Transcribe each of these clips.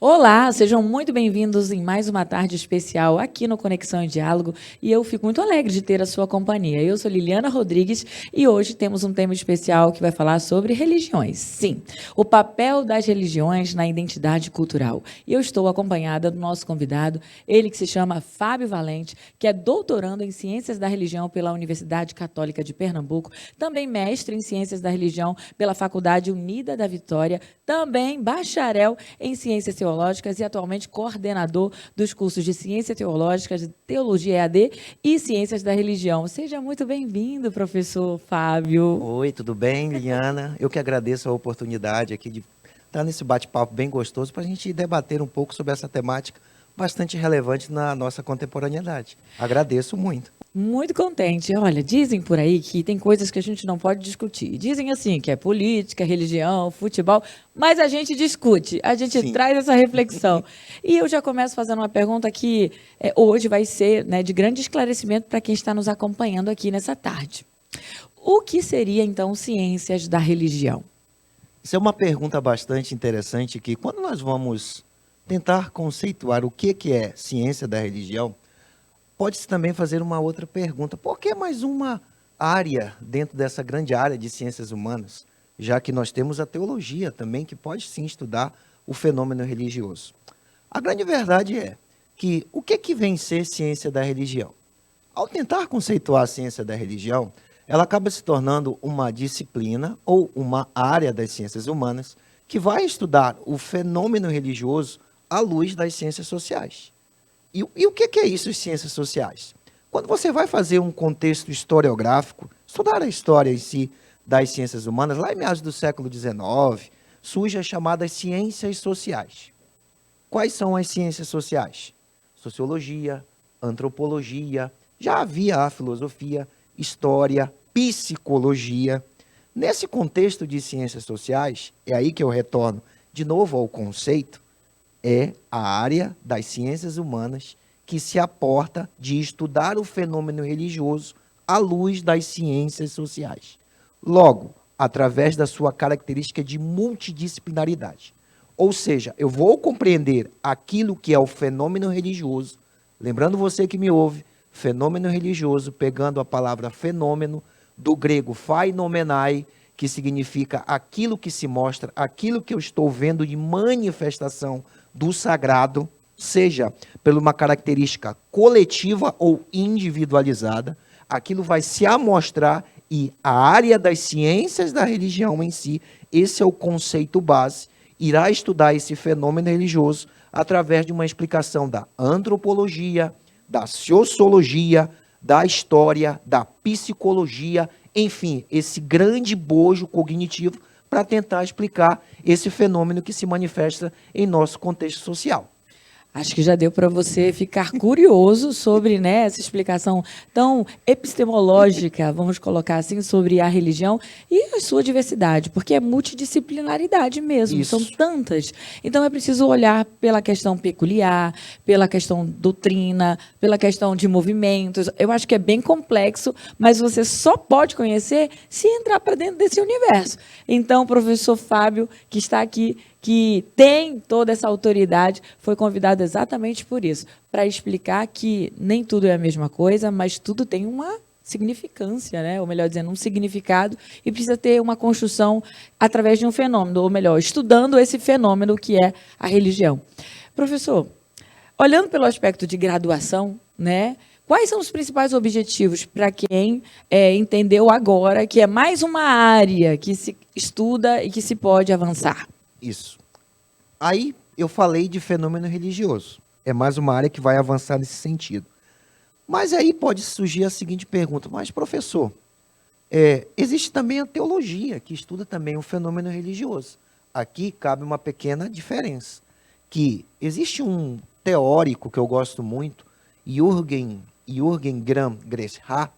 Olá, sejam muito bem-vindos em mais uma tarde especial aqui no Conexão em Diálogo e eu fico muito alegre de ter a sua companhia. Eu sou Liliana Rodrigues e hoje temos um tema especial que vai falar sobre religiões. Sim, o papel das religiões na identidade cultural. E eu estou acompanhada do nosso convidado, ele que se chama Fábio Valente, que é doutorando em Ciências da Religião pela Universidade Católica de Pernambuco, também mestre em Ciências da Religião pela Faculdade Unida da Vitória, também bacharel em Ciências Teológicas e atualmente coordenador dos cursos de Ciências Teológicas, Teologia EAD e Ciências da Religião. Seja muito bem-vindo, professor Fábio. Oi, tudo bem, Liliana? Eu que agradeço a oportunidade aqui de estar nesse bate-papo bem gostoso para a gente debater um pouco sobre essa temática bastante relevante na nossa contemporaneidade. Agradeço muito. Muito contente. Olha, dizem por aí que tem coisas que a gente não pode discutir. Dizem assim, que é política, religião, futebol, mas a gente discute, a gente Sim. traz essa reflexão. E eu já começo fazendo uma pergunta que hoje vai ser, né, de grande esclarecimento para quem está nos acompanhando aqui nessa tarde. O que seria, então, ciências da religião? Isso é uma pergunta bastante interessante que, quando nós vamos tentar conceituar o que é ciência da religião, pode-se também fazer uma outra pergunta. Por que mais uma área dentro dessa grande área de ciências humanas? Já que nós temos a teologia também, que pode sim estudar o fenômeno religioso. A grande verdade é que o que vem ser ciência da religião? Ao tentar conceituar a ciência da religião, ela acaba se tornando uma disciplina ou uma área das ciências humanas que vai estudar o fenômeno religioso à luz das ciências sociais. E o que é isso, as ciências sociais? Quando você vai fazer um contexto historiográfico, estudar a história em si das ciências humanas, lá em meados do século XIX, surgem as chamadas ciências sociais. Quais são as ciências sociais? Sociologia, antropologia, já havia a filosofia, história, psicologia. Nesse contexto de ciências sociais, é aí que eu retorno de novo ao conceito, é a área das ciências humanas que se aporta de estudar o fenômeno religioso à luz das ciências sociais. Logo, através da sua característica de multidisciplinaridade. Ou seja, eu vou compreender aquilo que é o fenômeno religioso, lembrando você que me ouve, fenômeno religioso, pegando a palavra fenômeno, do grego phainomενai, que significa aquilo que se mostra, aquilo que eu estou vendo de manifestação do sagrado, seja por uma característica coletiva ou individualizada, aquilo vai se amostrar e a área das ciências da religião em si, esse é o conceito base, irá estudar esse fenômeno religioso através de uma explicação da antropologia, da sociologia, da história, da psicologia, enfim, esse grande bojo cognitivo para tentar explicar esse fenômeno que se manifesta em nosso contexto social. Acho que já deu para você ficar curioso sobre, né, essa explicação tão epistemológica, vamos colocar assim, sobre a religião e a sua diversidade, porque é multidisciplinaridade mesmo, são Isso. tantas. Então é preciso olhar pela questão peculiar, pela questão doutrina, pela questão de movimentos. Eu acho que é bem complexo, mas você só pode conhecer se entrar para dentro desse universo. Então, o professor Fábio, que está aqui, que tem toda essa autoridade, foi convidado exatamente por isso, para explicar que nem tudo é a mesma coisa, mas tudo tem uma significância, né? Ou melhor dizendo, um significado, e precisa ter uma construção através de um fenômeno, ou melhor, estudando esse fenômeno que é a religião. Professor, olhando pelo aspecto de graduação, né? Quais são os principais objetivos para quem entendeu agora que é mais uma área que se estuda e que se pode avançar? Isso. Aí eu falei de fenômeno religioso. É mais uma área que vai avançar nesse sentido. Mas aí pode surgir a seguinte pergunta: mas professor, existe também a teologia, que estuda também o fenômeno religioso. Aqui cabe uma pequena diferença, que existe um teórico que eu gosto muito, Jürgen Gresham,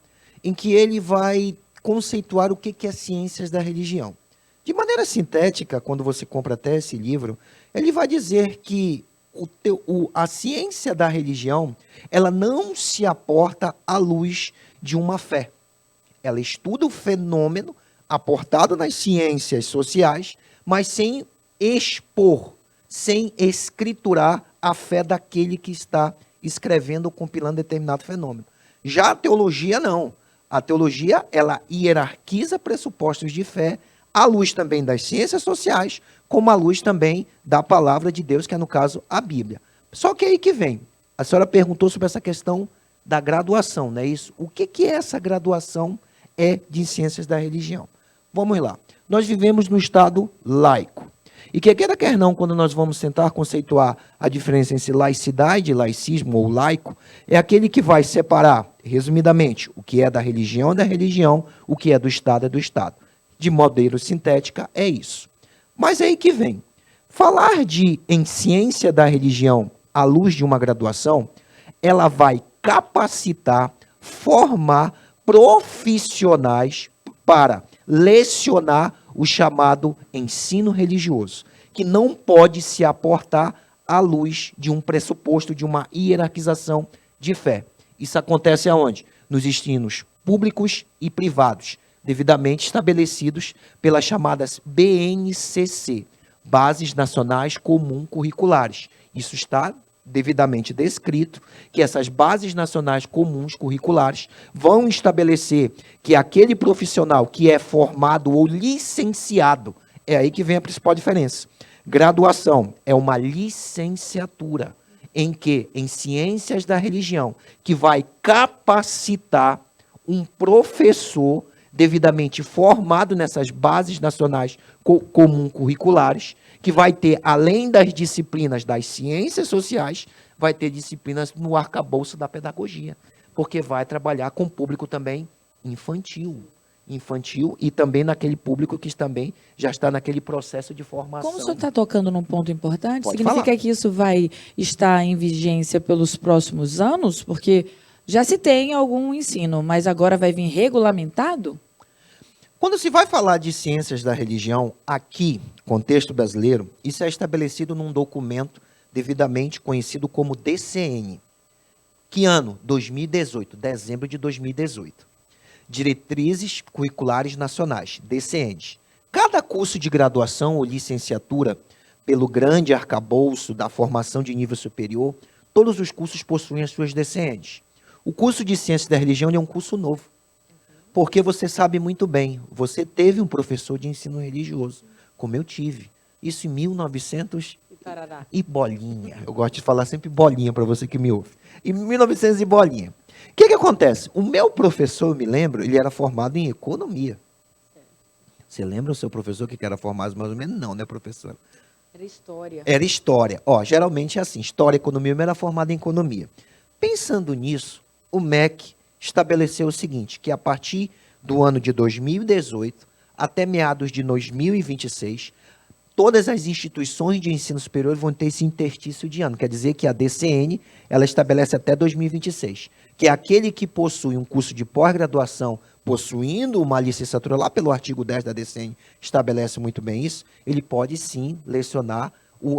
em que ele vai conceituar o que é ciências da religião. De maneira sintética, quando você compra até esse livro, ele vai dizer que a ciência da religião, ela não se aporta à luz de uma fé. Ela estuda o fenômeno aportado nas ciências sociais, mas sem expor, sem escriturar a fé daquele que está escrevendo ou compilando determinado fenômeno. Já a teologia, não. A teologia, ela hierarquiza pressupostos de fé à luz também das ciências sociais, como à luz também da palavra de Deus, que é, no caso, a Bíblia. Só que aí que vem. A senhora perguntou sobre essa questão da graduação, não é isso? O que é essa graduação de ciências da religião? Vamos lá. Nós vivemos no Estado laico. E quer não, quando nós vamos tentar conceituar a diferença entre laicidade, laicismo ou laico, é aquele que vai separar, resumidamente, o que é da religião, o que é do Estado. De maneira sintética, é isso. Mas aí que vem. Falar em ciência da religião à luz de uma graduação, ela vai capacitar, formar profissionais para lecionar o chamado ensino religioso, que não pode se aportar à luz de um pressuposto de uma hierarquização de fé. Isso acontece aonde? Nos ensinos públicos e privados, devidamente estabelecidos pelas chamadas BNCC, Bases Nacionais Comum Curriculares. Isso está devidamente descrito, que essas bases nacionais comuns curriculares vão estabelecer que aquele profissional que é formado ou licenciado, é aí que vem a principal diferença. Graduação é uma licenciatura em ciências da religião, que vai capacitar um professor devidamente formado nessas bases nacionais comum curriculares, que vai ter, além das disciplinas das ciências sociais, vai ter disciplinas no arcabouço da pedagogia, porque vai trabalhar com público também infantil e também naquele público que também já está naquele processo de formação. Como o senhor está tocando num ponto importante, Pode significa falar. que isso vai estar em vigência pelos próximos anos? Porque já se tem algum ensino, mas agora vai vir regulamentado? Quando se vai falar de ciências da religião, aqui, contexto brasileiro, isso é estabelecido num documento devidamente conhecido como DCN. Que ano? 2018, dezembro de 2018. Diretrizes Curriculares Nacionais, DCNs. Cada curso de graduação ou licenciatura, pelo grande arcabouço da formação de nível superior, todos os cursos possuem as suas DCNs. O curso de Ciências da Religião é um curso novo. Porque você sabe muito bem, você teve um professor de ensino religioso, como eu tive. Isso em 1900 e bolinha. Eu gosto de falar sempre bolinha para você que me ouve. Em 1900 e bolinha. O que acontece? O meu professor, eu me lembro, ele era formado em economia. Você lembra o seu professor que era formado mais ou menos? Não, né, professora? Era história. Era história. Geralmente é assim, história e economia, eu era formado em economia. Pensando nisso, o MEC estabeleceu o seguinte, que a partir do ano de 2018 até meados de 2026, todas as instituições de ensino superior vão ter esse interstício de ano. Quer dizer que a DCN, ela estabelece até 2026, que é aquele que possui um curso de pós-graduação, possuindo uma licenciatura, lá pelo artigo 10 da DCN, estabelece muito bem isso, ele pode sim lecionar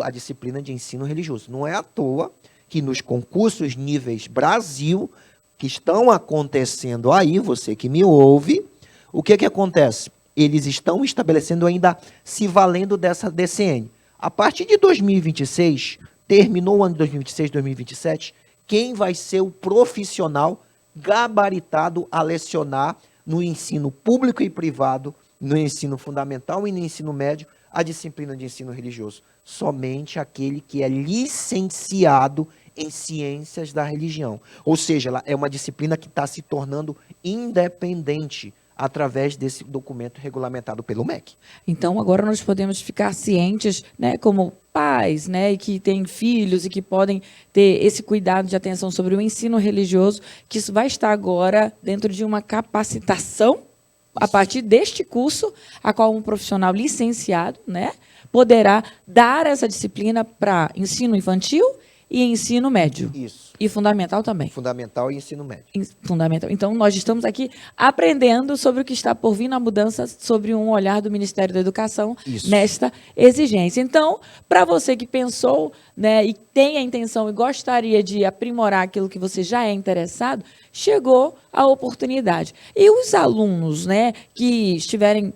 a disciplina de ensino religioso. Não é à toa que nos concursos níveis Brasil, que estão acontecendo aí, você que me ouve, o que acontece? Eles estão estabelecendo ainda, se valendo dessa DCN. A partir de 2026, terminou o ano de 2026, 2027, quem vai ser o profissional gabaritado a lecionar no ensino público e privado, no ensino fundamental e no ensino médio, a disciplina de ensino religioso? Somente aquele que é licenciado em ciências da religião. Ou seja, ela é uma disciplina que está se tornando independente através desse documento regulamentado pelo MEC. Então, agora nós podemos ficar cientes, né, como pais, né, e que têm filhos e que podem ter esse cuidado de atenção sobre o ensino religioso, que isso vai estar agora dentro de uma capacitação a partir deste curso, a qual um profissional licenciado, né, poderá dar essa disciplina para ensino infantil e ensino médio. Isso. E fundamental também. Fundamental e ensino médio. Fundamental. Então, nós estamos aqui aprendendo sobre o que está por vir na mudança, sobre um olhar do Ministério da Educação nesta exigência. Então, para você que pensou, né, e tem a intenção e gostaria de aprimorar aquilo que você já é interessado, chegou a oportunidade. E os alunos, né, que estiverem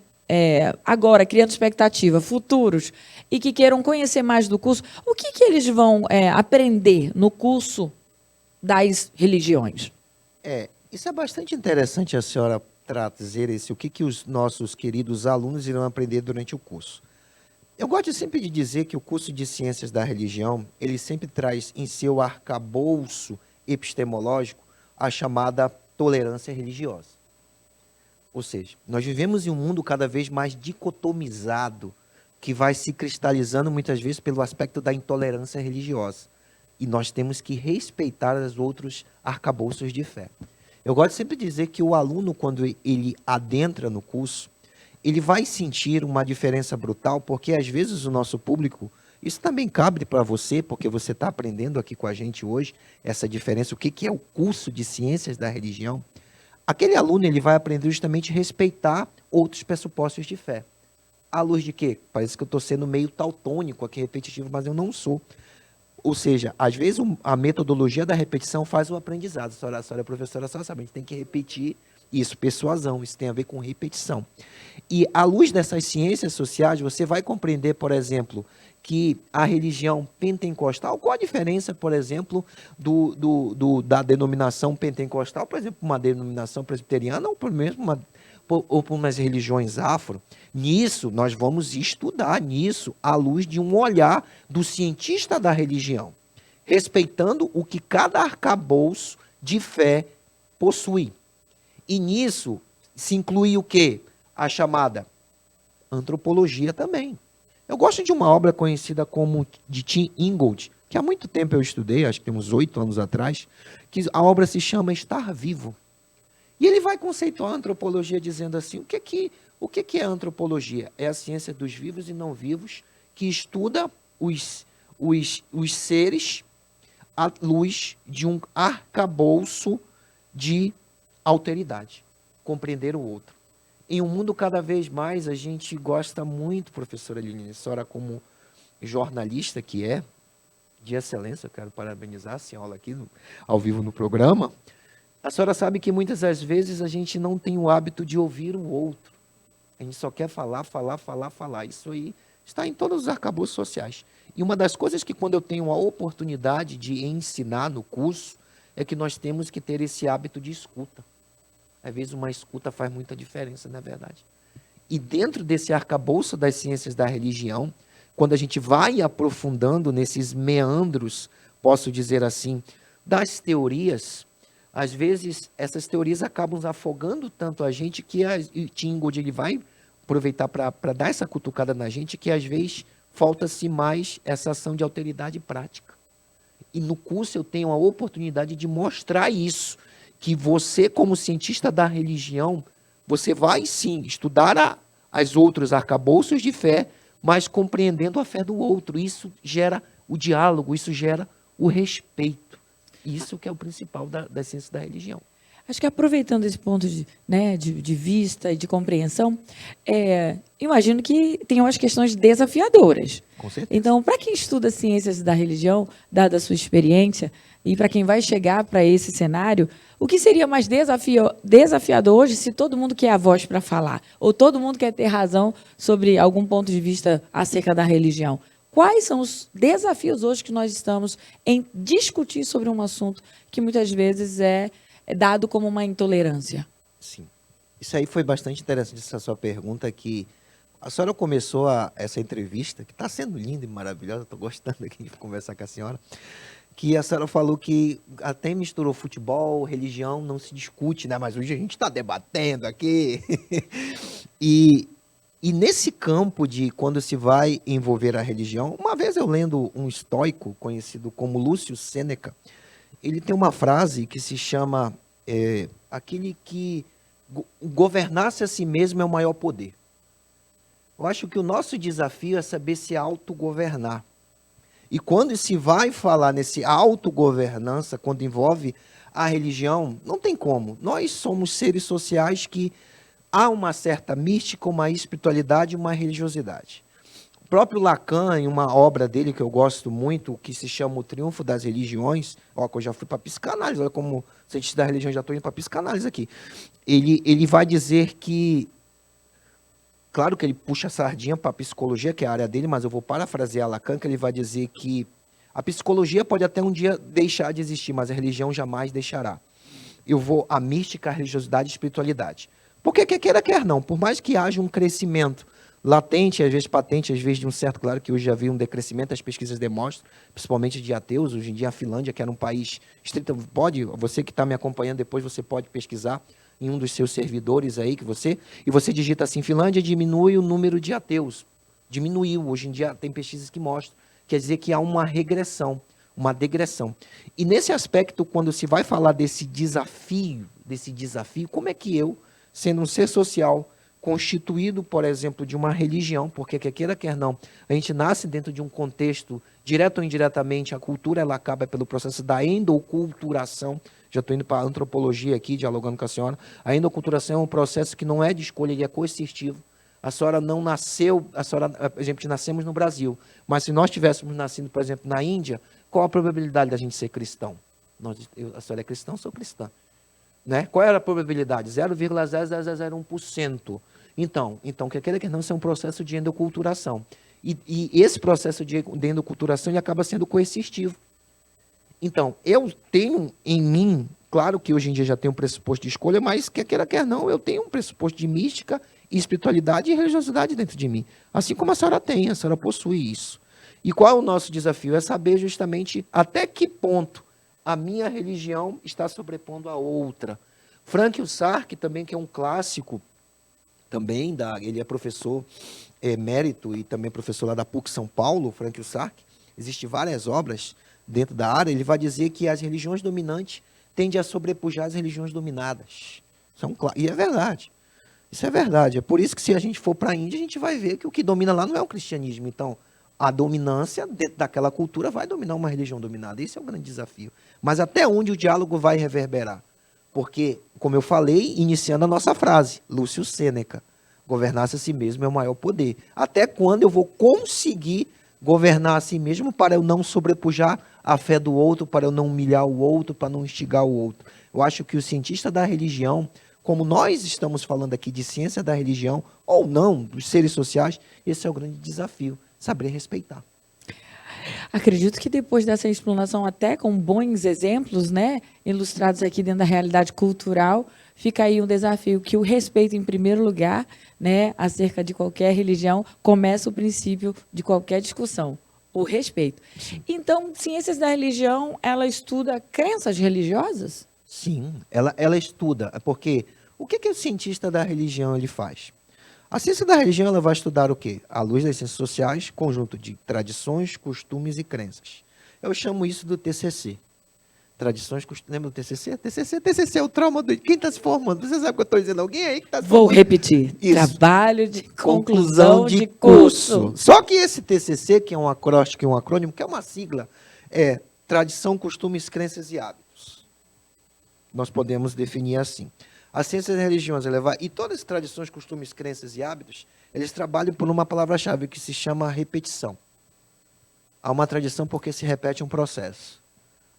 agora criando expectativa, futuros, e que queiram conhecer mais do curso, o que eles vão aprender no curso das religiões? Isso é bastante interessante a senhora trazer o que os nossos queridos alunos irão aprender durante o curso. Eu gosto sempre de dizer que o curso de Ciências da Religião, ele sempre traz em seu arcabouço epistemológico a chamada tolerância religiosa. Ou seja, nós vivemos em um mundo cada vez mais dicotomizado, que vai se cristalizando muitas vezes pelo aspecto da intolerância religiosa. E nós temos que respeitar os outros arcabouços de fé. Eu gosto sempre de dizer que o aluno, quando ele adentra no curso, ele vai sentir uma diferença brutal, porque às vezes o nosso público, isso também cabe para você, porque você está aprendendo aqui com a gente hoje, essa diferença, o que é o curso de Ciências da Religião. Aquele aluno ele vai aprender justamente a respeitar outros pressupostos de fé. À luz de quê? Parece que eu estou sendo meio tautônico aqui, repetitivo, mas eu não sou. Ou seja, às vezes a metodologia da repetição faz o aprendizado. A senhora é professora, só sabe, a gente tem que repetir isso, persuasão, isso tem a ver com repetição. E à luz dessas ciências sociais, você vai compreender, por exemplo, que a religião pentecostal, qual a diferença, por exemplo, da denominação pentecostal, por exemplo, uma denominação presbiteriana ou por mesmo ou por umas religiões afro. Nisso, nós vamos estudar nisso à luz de um olhar do cientista da religião, respeitando o que cada arcabouço de fé possui. E nisso se inclui o quê? A chamada antropologia também. Eu gosto de uma obra conhecida como de Tim Ingold, que há muito tempo eu estudei, acho que tem uns 8 anos atrás, que a obra se chama Estar Vivo. E ele vai conceituar a antropologia dizendo assim, o que é a antropologia? É a ciência dos vivos e não vivos, que estuda os seres à luz de um arcabouço de alteridade, compreender o outro. Em um mundo cada vez mais, a gente gosta muito, professora Liliane, a senhora como jornalista que é, de excelência, eu quero parabenizar a senhora aqui ao vivo no programa. A senhora sabe que muitas das vezes a gente não tem o hábito de ouvir o outro. A gente só quer falar. Isso aí está em todos os arcabouços sociais. E uma das coisas que quando eu tenho a oportunidade de ensinar no curso, é que nós temos que ter esse hábito de escuta. Às vezes uma escuta faz muita diferença, não é verdade? E dentro desse arcabouço das ciências da religião, quando a gente vai aprofundando nesses meandros, posso dizer assim, das teorias, às vezes essas teorias acabam afogando tanto a gente que o Tim Ingold ele vai aproveitar para dar essa cutucada na gente, que às vezes falta-se mais essa ação de alteridade prática. E no curso eu tenho a oportunidade de mostrar isso, que você, como cientista da religião, você vai sim estudar as outros arcabouços de fé, mas compreendendo a fé do outro. Isso gera o diálogo, isso gera o respeito. Isso que é o principal da ciência da religião. Acho que aproveitando esse ponto de vista e de compreensão, imagino que tenham as questões desafiadoras. Com certeza. Então, para quem estuda ciências da religião, dada a sua experiência, e para quem vai chegar para esse cenário, o que seria mais desafiador hoje se todo mundo quer a voz para falar, ou todo mundo quer ter razão sobre algum ponto de vista acerca da religião? Quais são os desafios hoje que nós estamos em discutir sobre um assunto que muitas vezes é dado como uma intolerância? Sim. Isso aí foi bastante interessante, essa sua pergunta, que a senhora começou essa entrevista, que está sendo linda e maravilhosa, estou gostando aqui de conversar com a senhora, que a senhora falou que até misturou futebol, religião, não se discute, né? Mas hoje a gente está debatendo aqui. E nesse campo de quando se vai envolver a religião, uma vez eu lendo um estoico conhecido como Lúcio Sêneca, ele tem uma frase que se chama aquele que governar-se a si mesmo é o maior poder. Eu acho que o nosso desafio é saber se autogovernar. E quando se vai falar nesse autogovernança, quando envolve a religião, não tem como. Nós somos seres sociais que há uma certa mística, uma espiritualidade e uma religiosidade. O próprio Lacan, em uma obra dele que eu gosto muito, que se chama O Triunfo das Religiões, ó, que eu já fui para psicanálise, olha como cientista da religião já estou indo para psicanálise aqui. Ele vai dizer que claro que ele puxa a sardinha para a psicologia, que é a área dele, mas eu vou parafrasear Lacan, que ele vai dizer que a psicologia pode até um dia deixar de existir, mas a religião jamais deixará. A mística, a religiosidade e a espiritualidade. Porque quer queira, quer não, por mais que haja um crescimento latente, às vezes patente, às vezes de um certo, claro que hoje já vi um decrescimento, as pesquisas demonstram, principalmente de ateus, hoje em dia a Finlândia, que era um país estrito, você que está me acompanhando depois, você pode pesquisar em um dos seus servidores aí, e você digita assim, Finlândia diminui o número de ateus, diminuiu, hoje em dia tem pesquisas que mostram, quer dizer que há uma regressão, uma degressão. E nesse aspecto, quando se vai falar desse desafio, como é que eu, sendo um ser social, constituído, por exemplo, de uma religião, porque quer queira, quer não, a gente nasce dentro de um contexto, direto ou indiretamente, a cultura ela acaba pelo processo da endoculturação, já estou indo para a antropologia aqui, dialogando com a senhora, a endoculturação é um processo que não é de escolha, ele é coercitivo. A senhora não nasceu, por exemplo, nascemos no Brasil, mas se nós tivéssemos nascido, por exemplo, na Índia, qual a probabilidade da gente ser cristão? A senhora é cristã, eu sou cristã. Né? Qual era a probabilidade? 0,0001%. Então, quer queira que não, isso é um processo de endoculturação. E esse processo de endoculturação ele acaba sendo coercitivo. Então, eu tenho em mim, claro que hoje em dia já tenho um pressuposto de escolha, mas quer queira, quer não, eu tenho um pressuposto de mística, espiritualidade e religiosidade dentro de mim. Assim como a senhora tem, a senhora possui isso. E qual é o nosso desafio? É saber justamente até que ponto a minha religião está sobrepondo a outra. Frank Sark, também, que é um clássico, também ele é professor emérito e também professor lá da PUC São Paulo, Frank Sark, existem várias obras dentro da área, ele vai dizer que as religiões dominantes tendem a sobrepujar as religiões dominadas. E é verdade. Isso é verdade. É por isso que se a gente for para a Índia, a gente vai ver que o que domina lá não é o cristianismo. Então, a dominância dentro daquela cultura vai dominar uma religião dominada. Esse é o grande desafio. Mas até onde o diálogo vai reverberar? Porque, como eu falei, iniciando a nossa frase, Lúcio Sêneca, governar-se a si mesmo é o maior poder. Até quando eu vou conseguir governar a si mesmo para eu não sobrepujar a fé do outro, para eu não humilhar o outro, para não instigar o outro? Eu acho que o cientista da religião, como nós estamos falando aqui de ciência da religião, ou não, dos seres sociais, esse é o grande desafio, saber respeitar. Acredito que depois dessa explanação, até com bons exemplos, né, ilustrados aqui dentro da realidade cultural, fica aí um desafio que o respeito, em primeiro lugar, né, acerca de qualquer religião, começa o princípio de qualquer discussão, o respeito. Sim. Então, ciências da religião, ela estuda crenças religiosas? Sim, ela estuda, porque o que o cientista da religião ele faz? A ciência da religião ela vai estudar o quê? À luz das ciências sociais, conjunto de tradições, costumes e crenças. Eu chamo isso do TCC. Tradições, costumes... Lembra do TCC? TCC é o trauma de quem está se formando. Você sabe o que eu estou dizendo? Alguém aí que está se formando? Vou repetir. Isso. Trabalho de conclusão de curso. Só que esse TCC, que é um acrônimo, que é uma sigla, é tradição, costumes, crenças e hábitos. Nós podemos definir assim. As ciências religiosas, e todas as tradições, costumes, crenças e hábitos, eles trabalham por uma palavra-chave que se chama repetição. Há uma tradição porque se repete um processo.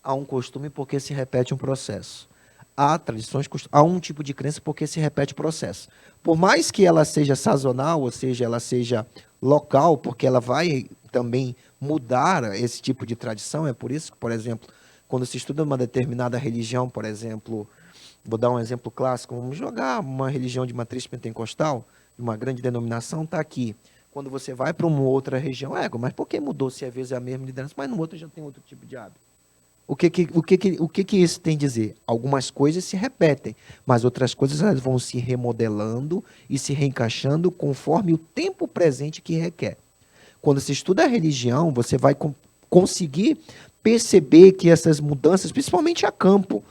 Há um costume porque se repete um processo. Há tradições, há um tipo de crença porque se repete processo. Por mais que ela seja sazonal, ou seja, ela seja local, porque ela vai também mudar esse tipo de tradição, é por isso que, por exemplo, quando se estuda uma determinada religião, por exemplo, vou dar um exemplo clássico, vamos jogar uma religião de matriz pentecostal, de uma grande denominação, está aqui. Quando você vai para uma outra região, mas por que mudou se às vezes é a mesma liderança, mas no outro já tem outro tipo de hábito? O que isso tem a dizer? Algumas coisas se repetem, mas outras coisas elas vão se remodelando e se reencaixando conforme o tempo presente que requer. Quando se estuda a religião, você vai conseguir perceber que essas mudanças, principalmente a campo,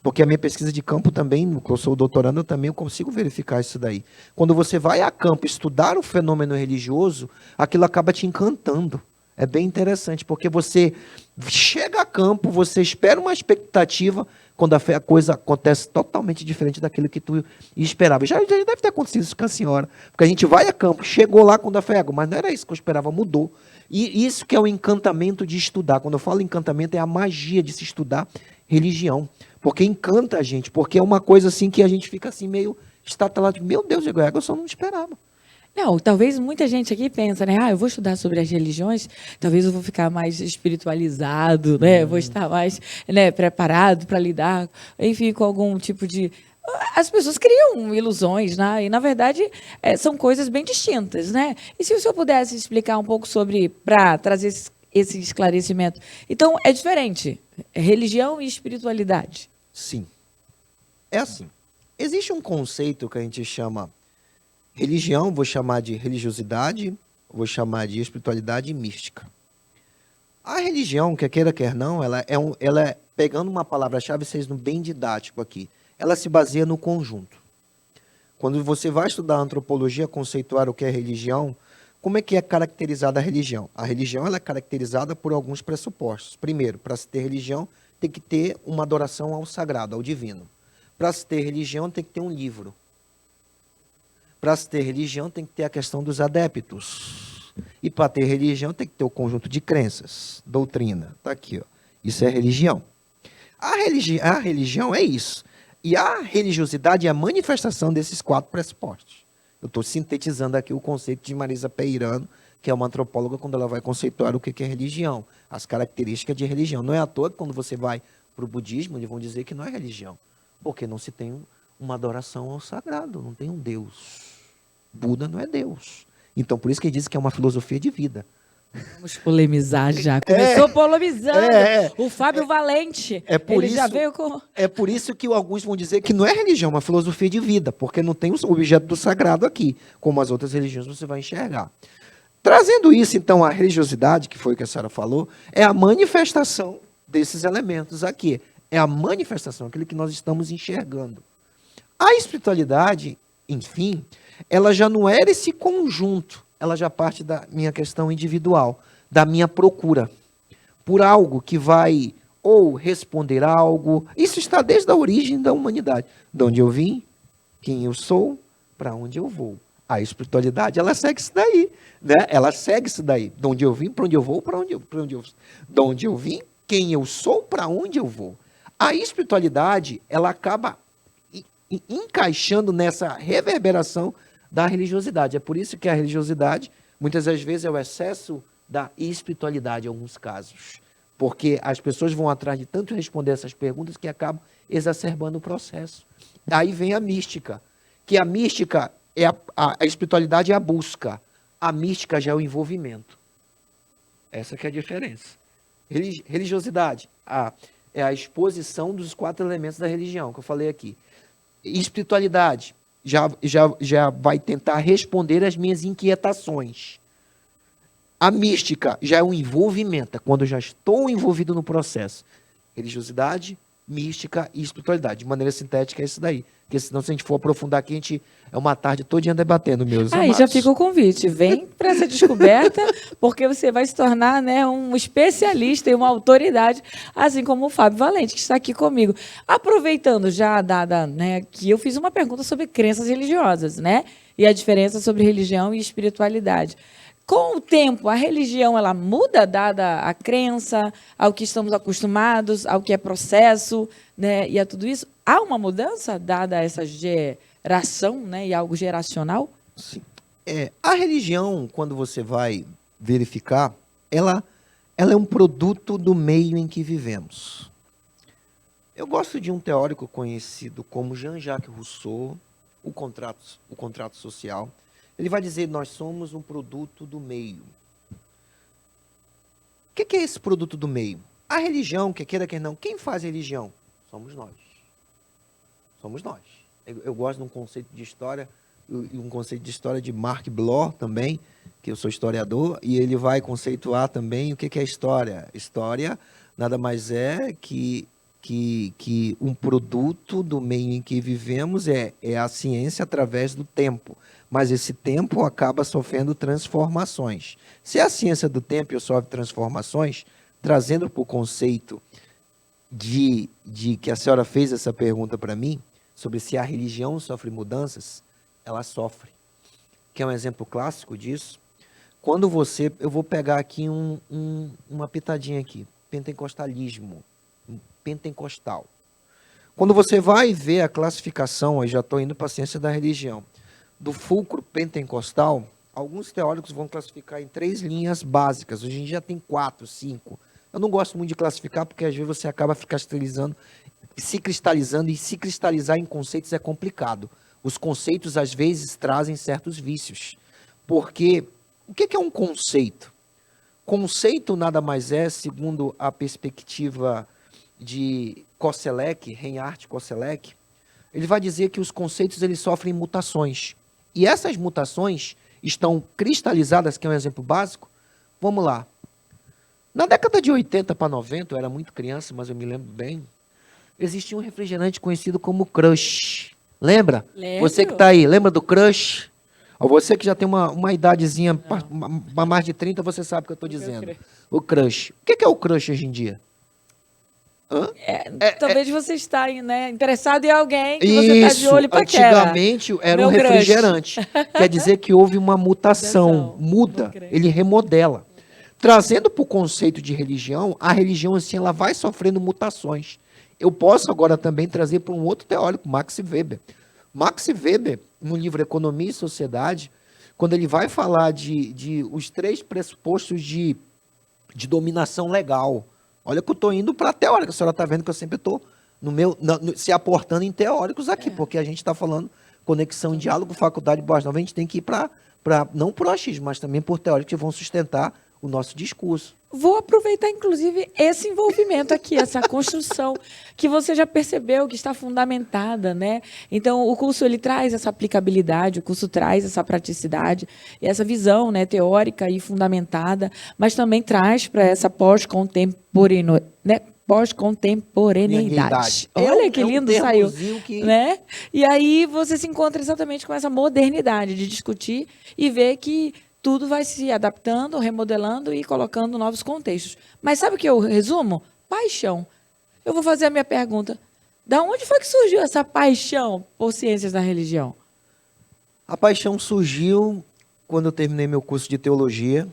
porque a minha pesquisa de campo também, que eu sou doutorando, eu também consigo verificar isso daí. Quando você vai a campo estudar o fenômeno religioso, aquilo acaba te encantando. É bem interessante, porque você chega a campo, você espera uma expectativa, quando a coisa acontece totalmente diferente daquilo que tu esperava. Já deve ter acontecido isso com a senhora, porque a gente vai a campo, chegou lá quando a fé, mas não era isso que eu esperava, mudou. E isso que é o encantamento de estudar. Quando eu falo encantamento, é a magia de se estudar religião, porque encanta a gente, porque é uma coisa assim que a gente fica assim meio estatalado, meu Deus, eu só não esperava. Não, talvez muita gente aqui pensa, né? Ah, eu vou estudar sobre as religiões, talvez eu vou ficar mais espiritualizado, né? Vou estar mais, né, preparado para lidar, enfim, com algum tipo de. As pessoas criam ilusões, né? E, na verdade, são coisas bem distintas, né? E se o senhor pudesse explicar um pouco sobre, para trazer esse esclarecimento. Então, é diferente. É religião e espiritualidade. Sim. É assim. Existe um conceito que a gente chama religião, vou chamar de religiosidade, vou chamar de espiritualidade e mística. A religião, quer queira, quer não, ela é, pegando uma palavra-chave, sendo bem didático aqui, ela se baseia no conjunto. Quando você vai estudar antropologia, conceituar o que é religião, como é que é caracterizada a religião? A religião ela é caracterizada por alguns pressupostos. Primeiro, para se ter religião, tem que ter uma adoração ao sagrado, ao divino. Para se ter religião, tem que ter um livro. Para se ter religião, tem que ter a questão dos adeptos. E para ter religião, tem que ter o conjunto de crenças, doutrina. Está aqui, ó. Isso é religião. A religião é isso. E a religiosidade é a manifestação desses 4 pressupostos. Eu estou sintetizando aqui o conceito de Marisa Peirano, que é uma antropóloga, quando ela vai conceituar o que é religião, as características de religião. Não é à toa que quando você vai para o budismo, eles vão dizer que não é religião, porque não se tem uma adoração ao sagrado, não tem um Deus. Buda não é Deus. Então, por isso que ele diz que é uma filosofia de vida. Vamos polemizar já. Começou polemizando. O Fábio Valente. Ele já veio com. É por isso que alguns vão dizer que não é religião, é uma filosofia de vida, porque não tem o objeto do sagrado aqui, como as outras religiões você vai enxergar. Trazendo isso, então, à religiosidade, que foi o que a senhora falou, é a manifestação desses elementos aqui. É a manifestação, aquilo que nós estamos enxergando. A espiritualidade, enfim, ela já não era esse conjunto, ela já parte da minha questão individual, da minha procura por algo que vai ou responder a algo. Isso está desde a origem da humanidade. De onde eu vim, quem eu sou, para onde eu vou. A espiritualidade, ela segue isso daí, né? Ela segue isso daí. De onde eu vim, para onde eu vou, de onde eu vim, quem eu sou, para onde eu vou. A espiritualidade, ela acaba encaixando nessa reverberação da religiosidade. É por isso que a religiosidade, muitas das vezes, é o excesso da espiritualidade em alguns casos. Porque as pessoas vão atrás de tanto responder essas perguntas que acabam exacerbando o processo. Aí vem a mística, que a mística, a espiritualidade é a busca, a mística já é o envolvimento. Essa que é a diferença. Religiosidade é a exposição dos 4 elementos da religião, que eu falei aqui. Espiritualidade já vai tentar responder às minhas inquietações. A mística já é um envolvimento, é quando eu já estou envolvido no processo. Religiosidade, mística e espiritualidade. De maneira sintética é isso daí. Porque senão, se a gente for aprofundar aqui, é uma tarde todinha debatendo, meus amados. Aí já fica o convite. Vem para essa descoberta, porque você vai se tornar, né, um especialista e uma autoridade, assim como o Fábio Valente, que está aqui comigo. Aproveitando já, né, que eu fiz uma pergunta sobre crenças religiosas, né? E a diferença sobre religião e espiritualidade. Com o tempo, a religião ela muda, dada a crença, ao que estamos acostumados, ao que é processo, né, e a tudo isso? Há uma mudança, dada essa geração, né, e algo geracional? Sim. A religião, quando você vai verificar, ela é um produto do meio em que vivemos. Eu gosto de um teórico conhecido como Jean-Jacques Rousseau, o contrato social. Ele vai dizer, nós somos um produto do meio. O que é esse produto do meio? A religião, quer queira, quer não, quem faz religião? Somos nós. Somos nós. Eu gosto de um conceito de história, e um conceito de história de Marc Bloch também, que eu sou historiador, e ele vai conceituar também o que é história. História nada mais é que um produto do meio em que vivemos é a ciência através do tempo. Mas esse tempo acaba sofrendo transformações. Se a ciência do tempo sofre transformações, trazendo para o conceito de que a senhora fez essa pergunta para mim, sobre se a religião sofre mudanças, ela sofre. Que é um exemplo clássico disso. Quando eu vou pegar aqui uma pitadinha aqui, pentecostalismo, pentecostal. Quando você vai ver a classificação, aí já estou indo para a ciência da religião. do fulcro pentecostal, alguns teóricos vão classificar em 3 linhas básicas. Hoje em dia tem 4, 5. Eu não gosto muito de classificar, porque às vezes você acaba se cristalizando, e se cristalizar em conceitos é complicado. Os conceitos, às vezes, trazem certos vícios. Porque, o que é um conceito? Conceito nada mais é, segundo a perspectiva de Koselleck, Reinhard Koselleck, ele vai dizer que os conceitos eles sofrem mutações. E essas mutações estão cristalizadas, que é um exemplo básico. Vamos lá. Na década de 80 para 90, eu era muito criança, mas eu me lembro bem, existia um refrigerante conhecido como Crush. Lembra? Lembro. Você que está aí, lembra do Crush? Ou você que já tem uma idadezinha, para mais de 30, você sabe o que eu estou dizendo. O Crush. O que é o Crush hoje em dia? Talvez você está, né, interessado em alguém que você está de olho para querer. Antigamente era Meu um refrigerante. Quer dizer que houve uma mutação. Muda, ele remodela. Trazendo para o conceito de religião, a religião assim, ela vai sofrendo mutações. Eu posso agora também trazer para um outro teórico, Max Weber. Max Weber, no livro Economia e Sociedade, quando ele vai falar de os 3 pressupostos de dominação legal. Olha que eu estou indo para a teórica, a senhora está vendo que eu sempre estou se aportando em teóricos aqui, porque a gente está falando conexão, diálogo, faculdade de Boas Novas, a gente tem que ir para não por achismo, mas também por teóricos que vão sustentar o nosso discurso. Vou aproveitar, inclusive, esse envolvimento aqui, essa construção que você já percebeu que está fundamentada, né? Então, o curso ele traz essa aplicabilidade, o curso traz essa praticidade, e essa visão, né, teórica e fundamentada, mas também traz para essa pós-contemporaneidade. Né? Pós-contemporaneidade. Olha que lindo saiu. Né? E aí você se encontra exatamente com essa modernidade de discutir e ver que tudo vai se adaptando, remodelando e colocando novos contextos. Mas sabe o que eu resumo? Paixão. Eu vou fazer a minha pergunta. Da onde foi que surgiu essa paixão por ciências da religião? A paixão surgiu quando eu terminei meu curso de teologia.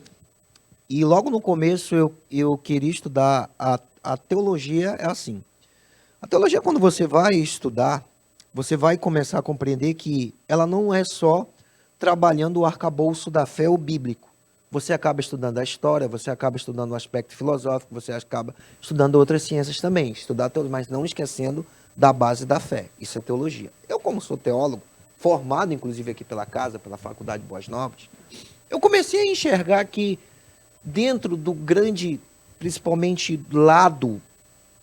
E logo no começo eu queria estudar a teologia. É assim. A teologia, quando você vai estudar, você vai começar a compreender que ela não é só trabalhando o arcabouço da fé ou bíblico. Você acaba estudando a história, você acaba estudando o aspecto filosófico, você acaba estudando outras ciências também, mas não esquecendo da base da fé. Isso é teologia. Eu, como sou teólogo, formado inclusive aqui pela casa, pela Faculdade de Boas Novas, eu comecei a enxergar que dentro do grande, principalmente lado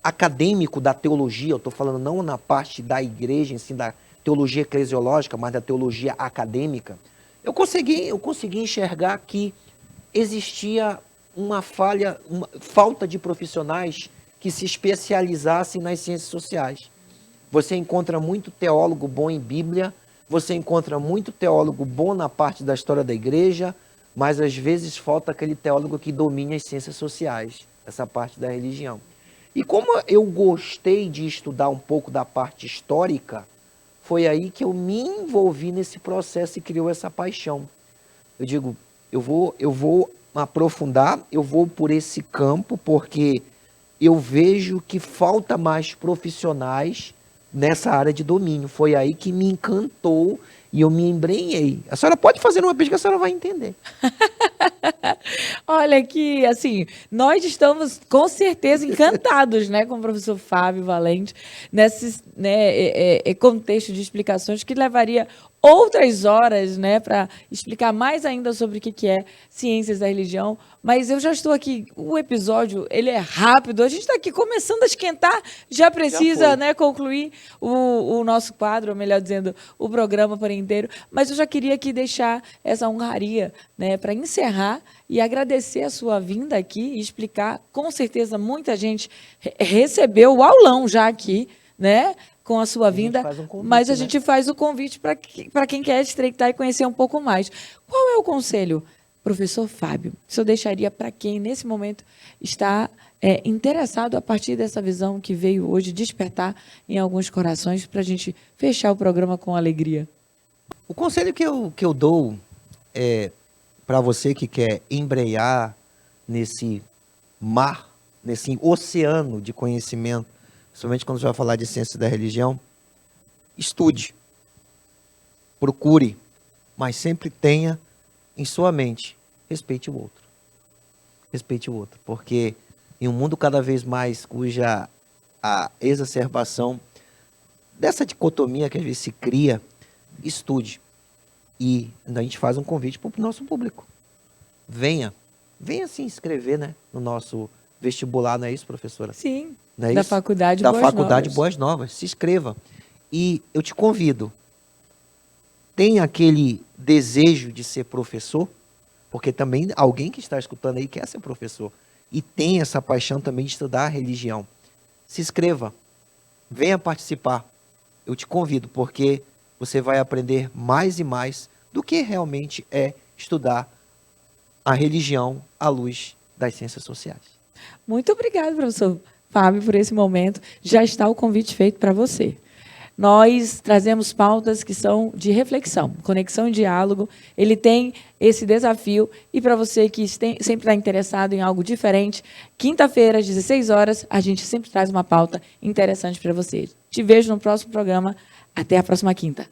acadêmico da teologia, eu estou falando não na parte da igreja, assim, da teologia eclesiológica, mas da teologia acadêmica, eu consegui enxergar que existia uma falta de profissionais que se especializassem nas ciências sociais. Você encontra muito teólogo bom em Bíblia, você encontra muito teólogo bom na parte da história da igreja, mas às vezes falta aquele teólogo que domine as ciências sociais, essa parte da religião. E como eu gostei de estudar um pouco da parte histórica, foi aí que eu me envolvi nesse processo e criou essa paixão. Eu digo, eu vou aprofundar, eu vou por esse campo, porque eu vejo que falta mais profissionais nessa área de domínio. Foi aí que me encantou e eu me embrenhei. A senhora pode fazer uma pesquisa, a senhora vai entender. Olha que, assim, nós estamos com certeza encantados, né, com o professor Fábio Valente, nesse, né, contexto de explicações que levaria outras horas, né, para explicar mais ainda sobre o que é ciências da religião, mas eu já estou aqui, o episódio, ele é rápido, a gente está aqui começando a esquentar, já precisa, né, concluir o nosso quadro, ou melhor dizendo, o programa por inteiro, mas eu já queria aqui deixar essa honraria, né, para encerrar e agradecer a sua vinda aqui e explicar, com certeza muita gente recebeu o aulão já aqui, né, com a sua vinda, mas a gente faz o convite para quem quer estreitar e conhecer um pouco mais. Qual é o conselho, professor Fábio, que o senhor deixaria para quem, nesse momento, está interessado a partir dessa visão que veio hoje despertar em alguns corações, para a gente fechar o programa com alegria? O conselho que eu dou para você que quer embrear nesse mar, nesse oceano de conhecimento, principalmente quando você vai falar de ciência da religião, estude, procure, mas sempre tenha em sua mente, respeite o outro. Respeite o outro, porque em um mundo cada vez mais cuja a exacerbação dessa dicotomia que às vezes se cria, estude. E a gente faz um convite para o nosso público. Venha se inscrever, né, no nosso vestibular, não é isso, professora? Sim, Não é da isso? Faculdade Da Boas Faculdade Novas. Boas Novas. Se inscreva. E eu te convido, tem aquele desejo de ser professor? Porque também alguém que está escutando aí quer ser professor. E tem essa paixão também de estudar a religião. Se inscreva. Venha participar. Eu te convido, porque você vai aprender mais e mais do que realmente é estudar a religião à luz das ciências sociais. Muito obrigada, professor Fábio, por esse momento. Já está o convite feito para você. Nós trazemos pautas que são de reflexão, conexão e diálogo. Ele tem esse desafio. E para você que sempre está interessado em algo diferente, quinta-feira, às 16 horas, a gente sempre traz uma pauta interessante para você. Te vejo no próximo programa. Até a próxima quinta.